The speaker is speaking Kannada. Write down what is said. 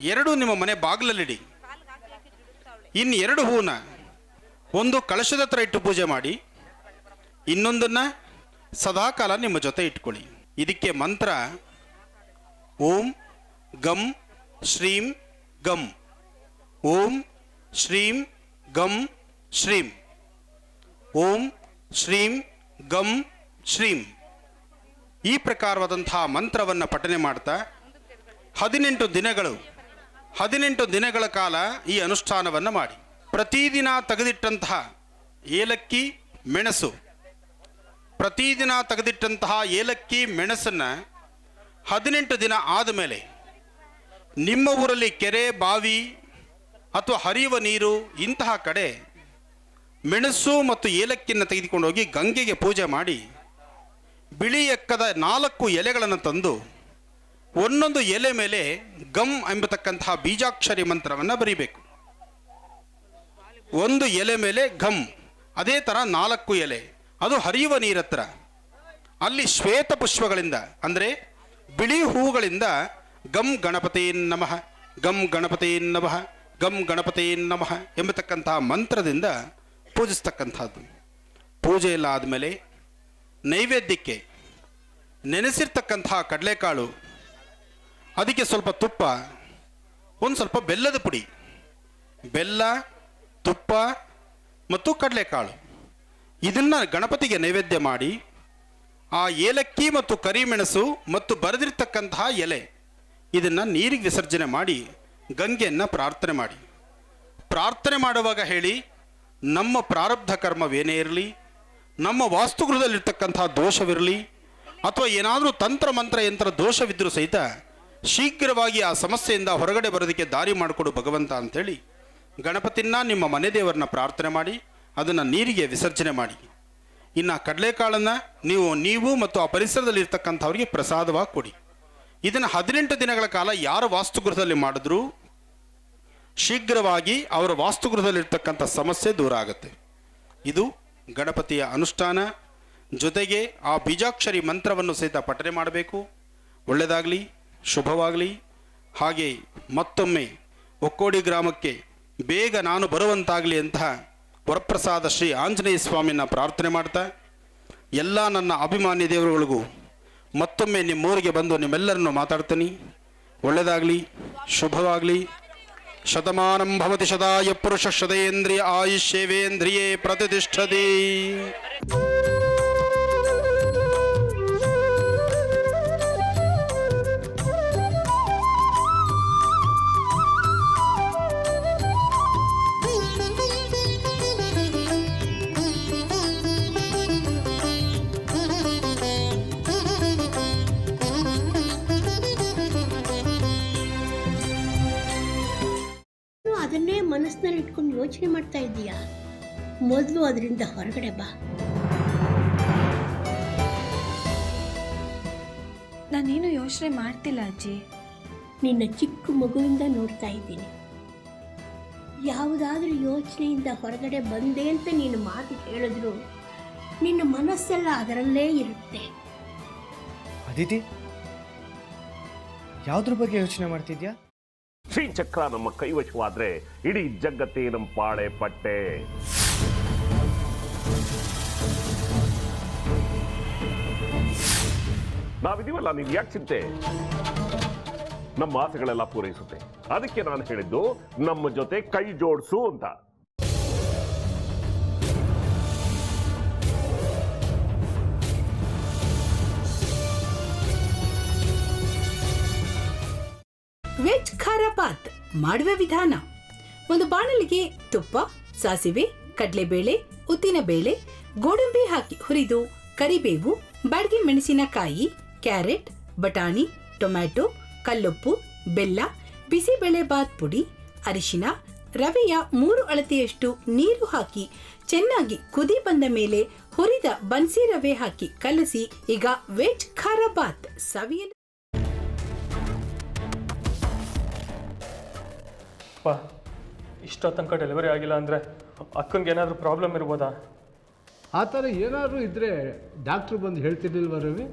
ಎರಡು ನಿಮ್ಮ ಮನೆ ಬಾಗಿಲಲ್ಲಿಡಿ. ಇನ್ನು 2 ಹೂವನ್ನ ಒಂದು ಕಳಶದ ಹತ್ರ ಇಟ್ಟು ಪೂಜೆ ಮಾಡಿ, ಇನ್ನೊಂದನ್ನು ಸದಾಕಾಲ ನಿಮ್ಮ ಜೊತೆ ಇಟ್ಕೊಳ್ಳಿ. ಇದಕ್ಕೆ ಮಂತ್ರ ಓಂ ಗಂ ಶ್ರೀಂ ಗಂ, ಓಂ ಶ್ರೀಂ ಗಂ ಶ್ರೀಂ, ಓಂ ಶ್ರೀಂ ಗಂ ಶ್ರೀಂ. ಈ ಪ್ರಕಾರವಾದಂತಹ ಮಂತ್ರವನ್ನು ಪಠನೆ ಮಾಡ್ತಾ 18 ದಿನಗಳ ಕಾಲ ಈ ಅನುಷ್ಠಾನವನ್ನು ಮಾಡಿ. ಪ್ರತಿದಿನ ತೆಗೆದಿಟ್ಟಂತಹ ಏಲಕ್ಕಿ ಮೆಣಸು, ಪ್ರತಿದಿನ ತೆಗೆದಿಟ್ಟಂತಹ ಏಲಕ್ಕಿ ಮೆಣಸನ್ನು 18 ದಿನ ಆದಮೇಲೆ ನಿಮ್ಮ ಊರಲ್ಲಿ ಕೆರೆ, ಬಾವಿ ಅಥವಾ ಹರಿಯುವ ನೀರು ಇಂತಹ ಕಡೆ ಮೆಣಸು ಮತ್ತು ಏಲಕ್ಕಿಯನ್ನು ತೆಗೆದುಕೊಂಡು ಹೋಗಿ ಗಂಗೆಗೆ ಪೂಜೆ ಮಾಡಿ, ಬಿಳಿ ಎಕ್ಕದ 4 ಎಲೆಗಳನ್ನು ತಂದು ಒಂದೊಂದು ಎಲೆ ಮೇಲೆ ಗಮ್ ಎಂಬತಕ್ಕಂತಹ ಬೀಜಾಕ್ಷರಿ ಮಂತ್ರವನ್ನು ಬರೀಬೇಕು. ಒಂದು ಎಲೆ ಮೇಲೆ ಘಮ್, ಅದೇ ಥರ 4 ಎಲೆ, ಅದು ಹರಿಯುವ ನೀರತ್ರ. ಅಲ್ಲಿ ಶ್ವೇತ ಪುಷ್ಪಗಳಿಂದ ಅಂದರೆ ಬಿಳಿ ಹೂಗಳಿಂದ ಗಮ್ ಗಣಪತಿ ನಮಃ, ಗಮ್ ಗಣಪತಿ ನಮಃ, ಗಮ್ ಗಣಪತಿ ನಮಃ ಎಂಬತಕ್ಕಂತಹ ಮಂತ್ರದಿಂದ ಪೂಜಿಸ್ತಕ್ಕಂಥದ್ದು. ಪೂಜೆ ಎಲ್ಲ ಆದಮೇಲೆ ನೈವೇದ್ಯಕ್ಕೆ ನೆನೆಸಿರ್ತಕ್ಕಂತಹ ಕಡಲೆಕಾಳು, ಅದಕ್ಕೆ ಸ್ವಲ್ಪ ತುಪ್ಪ, ಒಂದು ಸ್ವಲ್ಪ ಬೆಲ್ಲದ ಪುಡಿ, ಬೆಲ್ಲ, ತುಪ್ಪ ಮತ್ತು ಕಡಲೆಕಾಳು ಇದನ್ನು ಗಣಪತಿಗೆ ನೈವೇದ್ಯ ಮಾಡಿ, ಆ ಏಲಕ್ಕಿ ಮತ್ತು ಕರಿಮೆಣಸು ಮತ್ತು ಬರೆದಿರ್ತಕ್ಕಂತಹ ಎಲೆ ಇದನ್ನು ನೀರಿಗೆ ವಿಸರ್ಜನೆ ಮಾಡಿ ಗಂಗೆಯನ್ನು ಪ್ರಾರ್ಥನೆ ಮಾಡಿ. ಪ್ರಾರ್ಥನೆ ಮಾಡುವಾಗ ಹೇಳಿ, ನಮ್ಮ ಪ್ರಾರಬ್ಧ ಕರ್ಮವೇನೇ ಇರಲಿ, ನಮ್ಮ ವಾಸ್ತುಗೃಹದಲ್ಲಿರ್ತಕ್ಕಂತಹ ದೋಷವಿರಲಿ ಅಥವಾ ಏನಾದರೂ ತಂತ್ರ ಮಂತ್ರ ಯಂತ್ರ ದೋಷವಿದ್ದರೂ ಸಹಿತ ಶೀಘ್ರವಾಗಿ ಆ ಸಮಸ್ಯೆಯಿಂದ ಹೊರಗಡೆ ಬರೋದಕ್ಕೆ ದಾರಿ ಮಾಡಿಕೊಡು ಭಗವಂತ ಅಂಥೇಳಿ ಗಣಪತಿನ ನಿಮ್ಮ ಮನೆ ದೇವರನ್ನ ಪ್ರಾರ್ಥನೆ ಮಾಡಿ ಅದನ್ನು ನೀರಿಗೆ ವಿಸರ್ಜನೆ ಮಾಡಿ. ಇನ್ನು ಕಡಲೆಕಾಳನ್ನು ನೀವು ಮತ್ತು ಆ ಪರಿಸರದಲ್ಲಿರ್ತಕ್ಕಂಥವ್ರಿಗೆ ಪ್ರಸಾದವಾಗಿ ಕೊಡಿ. ಇದನ್ನು 18 ದಿನಗಳ ಕಾಲ ಯಾರ ವಾಸ್ತುಗೃಹದಲ್ಲಿ ಮಾಡಿದ್ರೂ ಶೀಘ್ರವಾಗಿ ಅವರ ವಾಸ್ತುಗೃಹದಲ್ಲಿರ್ತಕ್ಕಂಥ ಸಮಸ್ಯೆ ದೂರ ಆಗುತ್ತೆ. ಇದು ಗಣಪತಿಯ ಅನುಷ್ಠಾನ. ಜೊತೆಗೆ ಆ ಬೀಜಾಕ್ಷರಿ ಮಂತ್ರವನ್ನು ಸಹಿತ ಪಠನೆ ಮಾಡಬೇಕು. ಒಳ್ಳೆಯದಾಗಲಿ, ಶುಭವಾಗಲಿ. ಹಾಗೆ ಮತ್ತೊಮ್ಮೆ ಒಕ್ಕೋಡಿ ಗ್ರಾಮಕ್ಕೆ ಬೇಗ ನಾನು ಬರುವಂತಾಗಲಿ ಅಂತ ವರಪ್ರಸಾದ ಶ್ರೀ ಆಂಜನೇಯ ಸ್ವಾಮಿನ ಪ್ರಾರ್ಥನೆ ಮಾಡ್ತಾ, ಎಲ್ಲ ನನ್ನ ಅಭಿಮಾನಿ ದೇವರುಗಳಿಗೂ ಮತ್ತೊಮ್ಮೆ ನಿಮ್ಮೂರಿಗೆ ಬಂದು ನಿಮ್ಮೆಲ್ಲರನ್ನು ಮಾತಾಡ್ತೀನಿ. ಒಳ್ಳೆಯದಾಗಲಿ, ಶುಭವಾಗಲಿ. ಶತಮಾನಂ ಭವತಿ ಶತಾಯ ಪುರುಷ ಶತೇಂದ್ರಿಯ ಆಯುಷ್ಯೇವೇಂದ್ರಿಯೇ ಪ್ರತಿಷ್ಠತಿ. ಅದನ್ನೇ ಮನಸ್ಸಿನಲ್ಲಿ ಇಟ್ಕೊಂಡು ಯೋಚನೆ ಮಾಡ್ತಾ ಇದ್ದೀಯಾ? ಮೊದಲು ಅದರಿಂದ ಹೊರಗಡೆ ಬಾ. ನಾನೇನು ಯೋಚನೆ ಮಾಡ್ತಿಲ್ಲ ಅಜ್ಜಿ. ನಿನ್ನ ಚಿಕ್ಕ ಮಗುವಿಂದ ನೋಡ್ತಾ ಇದ್ದೀನಿ. ಯಾವುದಾದ್ರೂ ಯೋಚನೆಯಿಂದ ಹೊರಗಡೆ ಬಂದೆ ಅಂತ ನೀನು ಮಾತು ಹೇಳಿದ್ರು ನಿನ್ನ ಮನಸ್ಸೆಲ್ಲ ಅದರಲ್ಲೇ ಇರುತ್ತೆ. ಅದಿತಿ, ಯಾವುದ್ರ ಬಗ್ಗೆ ಯೋಚನೆ ಮಾಡ್ತಿದ್ಯಾ? ಶ್ರೀಚಕ್ರ ನಮ್ಮ ಕೈವಶವಾದ್ರೆ ಇಡೀ ಜಗತ್ತೇ ನಮ್ಮ ಪಾಳೆ ಪಟ್ಟೆ. ನಾವಿದೀವಲ್ಲ, ನೀವು ಯಾಕೆ ಚಿಂತೆ? ನಮ್ಮ ಆಸೆಗಳೆಲ್ಲ ಪೂರೈಸುತ್ತೆ. ಅದಕ್ಕೆ ನಾನು ಹೇಳಿದ್ದು ನಮ್ಮ ಜೊತೆ ಕೈ ಜೋಡಿಸು ಅಂತ. ವೆಜ್ ಖಾರ ಬಾತ್ ಮಾಡುವ ವಿಧಾನ: ಒಂದು ಬಾಣಲಿಗೆ ತುಪ್ಪ, ಸಾಸಿವೆ, ಕಡಲೆಬೇಳೆ, ಉದ್ದಿನಬೇಳೆ, ಗೋಡಂಬಿ ಹಾಕಿ ಹುರಿದು ಕರಿಬೇವು, ಬಾಡಿಗೆ ಮೆಣಸಿನಕಾಯಿ, ಕ್ಯಾರೆಟ್, ಬಟಾಣಿ, ಟೊಮ್ಯಾಟೊ, ಕಲ್ಲುಪ್ಪು, ಬೆಲ್ಲ, ಬಿಸಿಬೇಳೆ ಬಾತ್ ಪುಡಿ, ಅರಿಶಿನ, ರವೆಯ 3 ಅಳತೆಯಷ್ಟು ನೀರು ಹಾಕಿ ಚೆನ್ನಾಗಿ ಕುದಿ ಬಂದ ಮೇಲೆ ಹುರಿದ ಬನ್ಸಿ ರವೆ ಹಾಕಿ ಕಲಸಿ. ಈಗ ವೆಜ್ ಖಾರ ಬಾತ್ ಸವಿಯಲು. ಇಷ್ಟೋ ತನಕ ಡೆಲಿವರಿ ಆಗಿಲ್ಲ ಅಂದರೆ ಅಕ್ಕಂಗೆ ಏನಾದರೂ ಪ್ರಾಬ್ಲಮ್ ಇರ್ಬೋದಾ? ಆ ಥರ ಏನಾದರೂ ಇದ್ದರೆ ಡಾಕ್ಟ್ರು ಬಂದು ಹೇಳ್ತಿರ್ಲಿಲ್ವ ರವಿ?